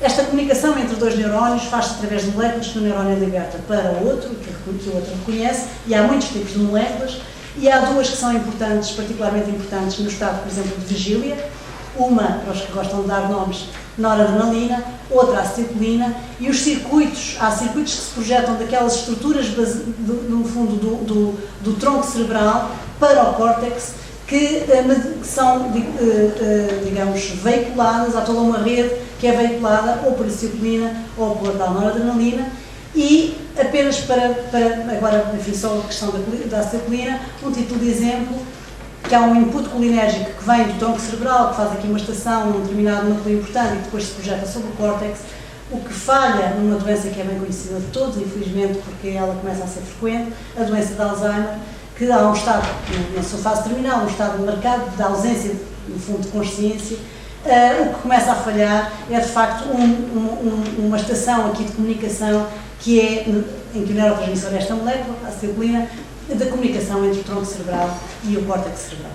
Esta comunicação entre dois neurónios faz-se através de moléculas que o neurónio liberta para o outro, que o outro reconhece, e há muitos tipos de moléculas, e há duas que são importantes, particularmente importantes no estado, por exemplo, de vigília. Uma, para os que gostam de dar nomes, noradrenalina, outra acetilcolina, e há circuitos que se projetam daquelas estruturas, no fundo, do tronco cerebral para o córtex, que são, digamos, veiculadas, há toda uma rede que é veiculada ou por acetilcolina ou por tal noradrenalina, e apenas para agora, enfim, só a questão da acetilcolina, um título de exemplo, que há um input colinérgico que vem do tronco cerebral, que faz aqui uma estação num determinado núcleo importante e que depois se projeta sobre o córtex, o que falha numa doença que é bem conhecida de todos, infelizmente, porque ela começa a ser frequente, a doença de Alzheimer, que há um estado, na sua fase terminal, um estado marcado de ausência, no fundo, de consciência. O que começa a falhar é, de facto, uma estação aqui de comunicação que é, em que o neurotransmissor é esta molécula, a acetilcolina, da comunicação entre o tronco cerebral e o córtex cerebral.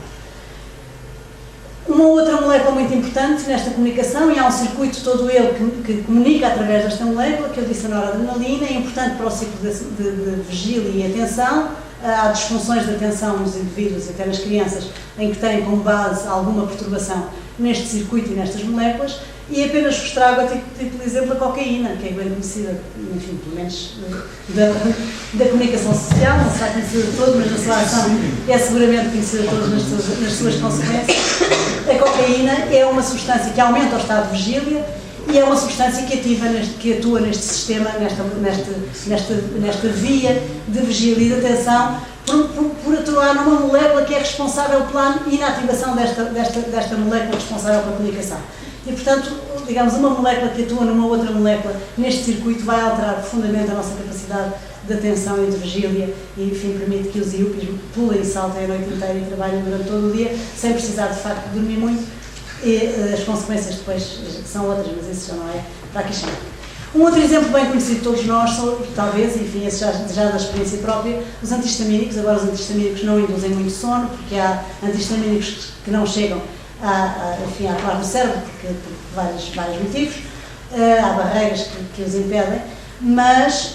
Uma outra molécula muito importante nesta comunicação, e há um circuito todo ele que comunica através desta molécula, que eu disse, a noradrenalina, é importante para o ciclo de vigília e atenção. Há disfunções de atenção nos indivíduos e até nas crianças em que têm como base alguma perturbação neste circuito e nestas moléculas, e apenas vos trago a título de exemplo a cocaína, que é bem conhecida, enfim, pelo menos da comunicação social, não será conhecida de todos, mas na sua ação é seguramente conhecida de todos nas suas consequências. A cocaína é uma substância que aumenta o estado de vigília e é uma substância que atua neste sistema, nesta via de vigília e de atenção, por atuar numa molécula que é responsável pela inativação desta molécula responsável pela comunicação. E, portanto, digamos, uma molécula que atua numa outra molécula neste circuito vai alterar profundamente a nossa capacidade de atenção e de vigília e, enfim, permite que os íupes pulem e saltem a noite inteira e trabalhem durante todo o dia, sem precisar, de facto, de dormir muito, e as consequências depois são outras, mas isso já não é para aqui chamar. Um outro exemplo bem conhecido de todos nós, talvez, enfim, esse já da experiência própria, os antihistamínicos. Agora, os antihistamínicos não induzem muito sono, porque há antihistamínicos que não chegam a atuar no cérebro, por vários motivos, há barreiras que os impedem, mas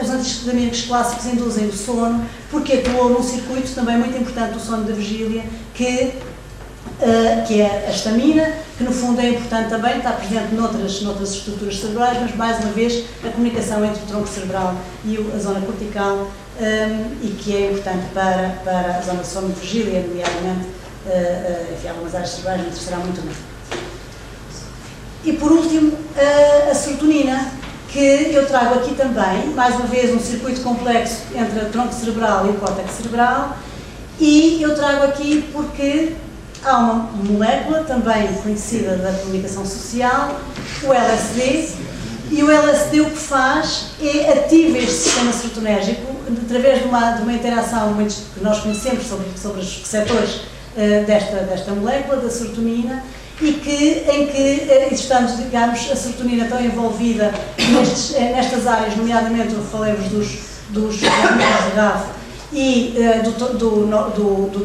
os antihistamínicos clássicos induzem o sono, porque atuam num circuito também muito importante do sono da vigília, que é a histamina, que no fundo é importante também, está presente noutras estruturas cerebrais, mas mais uma vez a comunicação entre o tronco cerebral e a zona cortical, e que é importante para a zona de sono de vigília, nomeadamente, enfim, algumas áreas cerebrais, não será muito bem. E por último, a serotonina, que eu trago aqui também, mais uma vez, um circuito complexo entre o tronco cerebral e o córtex cerebral, e eu trago aqui porque há uma molécula também conhecida da comunicação social, o LSD, e o LSD o que faz é ativa este sistema serotonérgico através de uma interação que nós conhecemos sobre os receptores desta molécula, da serotonina, e em que estamos, digamos, a serotonina está envolvida nestas áreas, nomeadamente eu falei-vos dos neurónios de GAF e do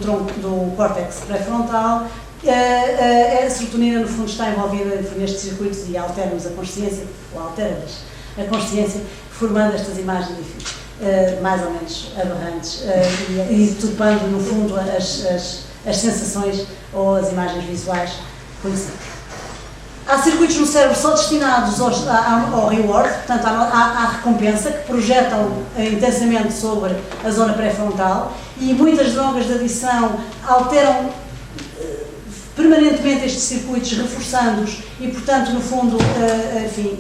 tronco do córtex pré-frontal. A serotonina, no fundo, está envolvida nestes circuitos e altera-nos a consciência, ou altera-nos a consciência, formando estas imagens, enfim, mais ou menos aberrantes, e topando, no fundo, as sensações ou as imagens visuais conhecidas. Há circuitos no cérebro só destinados ao reward, portanto à recompensa, que projetam intensamente sobre a zona pré-frontal, e muitas drogas de adição alteram permanentemente estes circuitos, reforçando-os e, portanto, no fundo, enfim,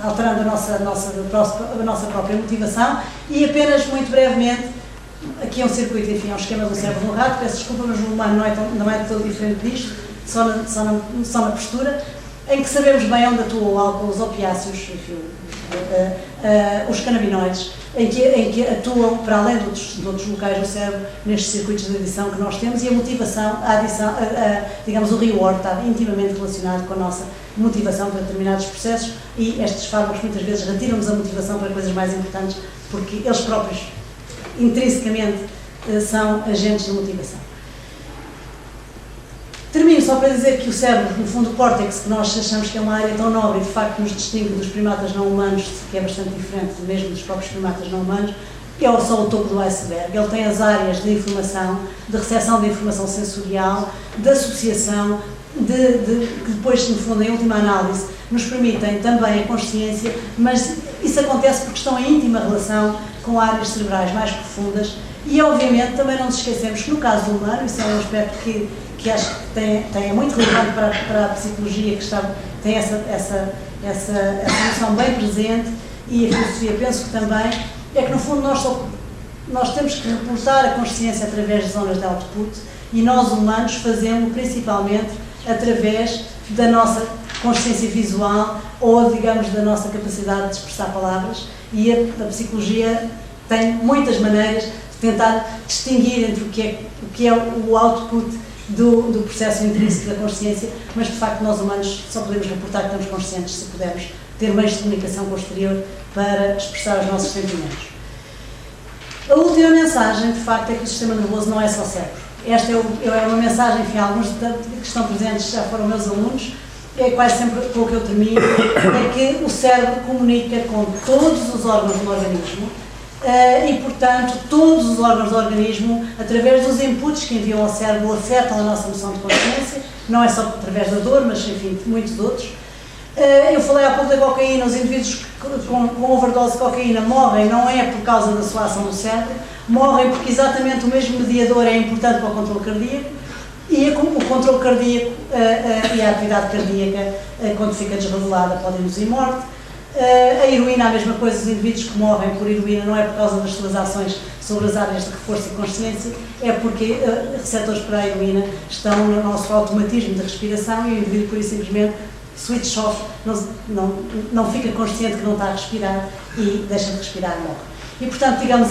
alterando a nossa própria motivação. E apenas muito brevemente, aqui é um circuito, enfim, é um esquema do cérebro do rato, peço desculpa, mas no humano não é todo diferente disto, só na postura, em que sabemos bem onde atua o álcool, os opiáceos, enfim, os canabinoides, em que atuam, para além de outros locais do cérebro, nestes circuitos de adição que nós temos, e a motivação, a adição, digamos, o reward está intimamente relacionado com a nossa motivação para determinados processos, e estes fármacos muitas vezes retiram-nos a motivação para coisas mais importantes, porque eles próprios, intrinsecamente, são agentes de motivação. Termino só para dizer que o cérebro, no fundo o córtex, que nós achamos que é uma área tão nobre e de facto nos distingue dos primatas não humanos, que é bastante diferente mesmo dos próprios primatas não humanos, é só o topo do iceberg. Ele tem as áreas de informação, de recepção de informação sensorial, de associação, que depois, no fundo, em última análise, nos permitem também a consciência, mas isso acontece porque estão em íntima relação com áreas cerebrais mais profundas e, obviamente, também não nos esquecemos que no caso do humano, isso é um aspecto que acho que é muito relevante para a psicologia, que tem essa noção bem presente, e a filosofia penso que também, é que no fundo nós temos que reportar a consciência através de zonas de output, e nós humanos fazemos principalmente através da nossa consciência visual ou, digamos, da nossa capacidade de expressar palavras, e a psicologia tem muitas maneiras de tentar distinguir entre o que é o output do processo intrínseco da consciência, mas de facto nós humanos só podemos reportar que estamos conscientes se pudermos ter meios de comunicação com o exterior para expressar os nossos sentimentos. A última mensagem, de facto, é que o sistema nervoso não é só cérebro. Esta é uma mensagem que alguns que estão presentes já foram meus alunos, é quase sempre com o que eu termino, é que o cérebro comunica com todos os órgãos do organismo e, portanto, todos os órgãos do organismo, através dos inputs que enviam ao cérebro, afetam a nossa noção de consciência, não é só através da dor, mas, enfim, de muitos outros. Eu falei há pouco da cocaína, os indivíduos com overdose de cocaína morrem, não é por causa da sua ação no cérebro, morrem porque exatamente o mesmo mediador é importante para o controle cardíaco, e o controle cardíaco e a atividade cardíaca, quando fica desregulada, pode induzir morte. A heroína, a mesma coisa, os indivíduos que morrem por heroína não é por causa das suas ações sobre as áreas de reforço e consciência, é porque receptores para a heroína estão no nosso automatismo de respiração e o indivíduo, por isso, simplesmente switch off, não fica consciente que não está a respirar e deixa de respirar e morre. E, portanto, digamos,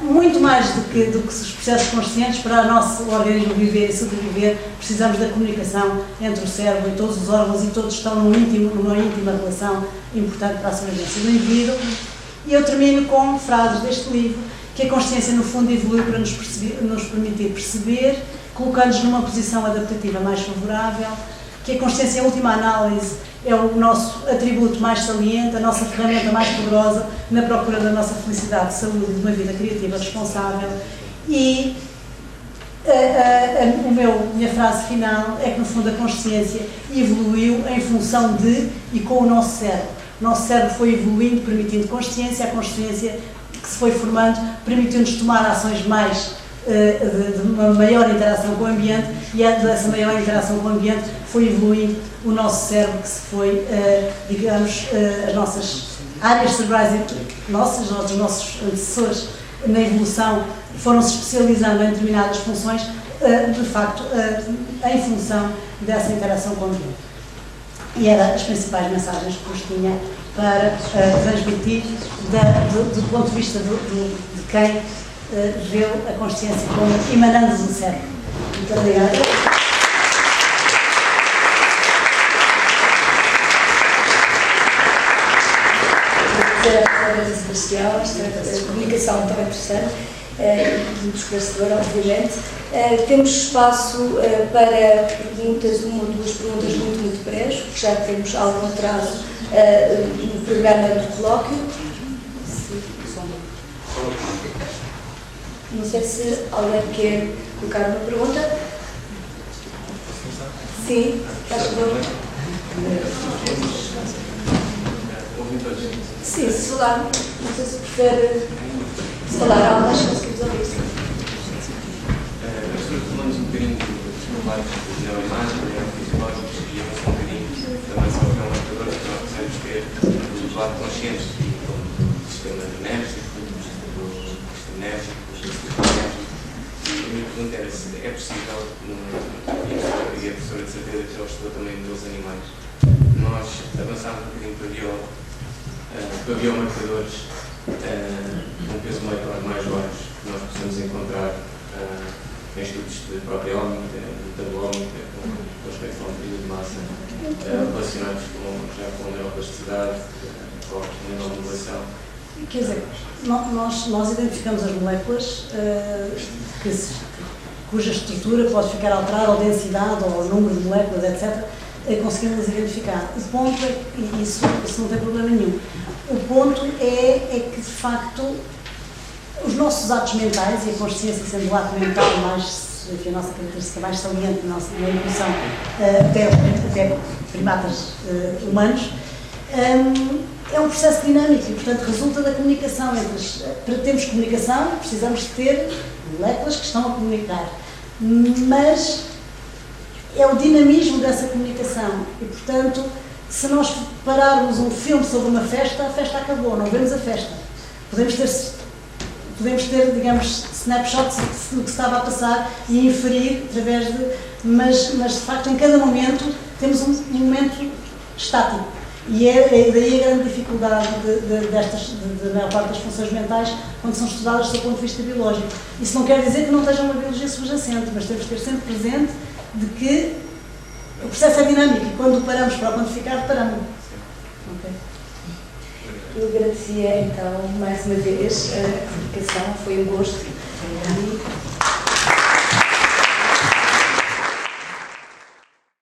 muito mais do que os processos conscientes, para o nosso organismo viver e sobreviver, precisamos da comunicação entre o cérebro e todos os órgãos, e todos estão numa íntima relação importante para a sobrevivência do indivíduo. E eu termino com frases deste livro, que a consciência, no fundo, evoluiu para nos permitir perceber, colocando-nos numa posição adaptativa mais favorável, que a consciência, em última análise, é o nosso atributo mais saliente, a nossa ferramenta mais poderosa na procura da nossa felicidade, saúde e de uma vida criativa responsável. E minha frase final é que, no fundo, a consciência evoluiu em função de e com o nosso cérebro. O nosso cérebro foi evoluindo, permitindo consciência, a consciência que se foi formando permitiu-nos tomar ações mais de uma maior interação com o ambiente, e dessa maior interação com o ambiente foi evoluindo o nosso cérebro, que se foi, digamos, as nossas áreas cerebrais, os nossos antecessores na evolução foram-se especializando em determinadas funções, de facto, em função dessa interação com o ambiente. E eram as principais mensagens que vos tinha para transmitir do ponto de vista de quem vê a consciência como emanando do cérebro. Muito obrigada. Especial, esta comunicação tão interessante e muito esclarecedora, obviamente. Temos espaço para perguntas, uma ou duas perguntas muito breves, porque já temos algum atraso no programa do colóquio. Não sei se alguém quer colocar uma pergunta. Sim, faz favor. Sim, se falar, não sei se prefere falar algo, mas conseguimos ouvir isso. Nós estamos falando um bocadinho dos trabalhos de neuroimagem, neurofisiológicos, e um bocadinho também sobre o marcador que nós precisamos ter do lado consciente, do sistema enérgico, do sistema enérgico, do sistema enérgico. E a minha pergunta era se é possível, e a professora de certeza que já estudou também nos animais, nós avançarmos um bocadinho para biomarcadores com peso molecular mais baixo que nós possamos encontrar em estudos de proteómica, metabómica, com respeito à medida de massa, relacionados já com a neuroplasticidade, com a neuromodulação. Quer dizer, nós identificamos as moléculas cuja estrutura pode ficar alterada, ou densidade, ou número de moléculas, etc., conseguimos identificar. O ponto é, e isso não tem problema nenhum, o ponto é que, de facto, os nossos atos mentais, e a consciência sendo o ato mental mais, enfim, a nossa característica mais saliente na evolução, até primatas humanos, é um processo dinâmico e, portanto, resulta da comunicação. Para termos comunicação, precisamos de ter moléculas que estão a comunicar, mas é o dinamismo dessa comunicação e, portanto, se nós pararmos um filme sobre uma festa, a festa acabou, não vemos a festa. Podemos ter, digamos, snapshots do que estava a passar e inferir através de... Mas de facto, em cada momento, temos um momento estático. E é daí a grande dificuldade da maior parte das funções mentais quando são estudadas do ponto de vista biológico. Isso não quer dizer que não esteja uma biologia subjacente, mas temos que ter sempre presente de que o processo é dinâmico e quando o paramos para o quantificar, paramos. Okay. Eu agradecia então mais uma vez a comunicação, foi um gosto.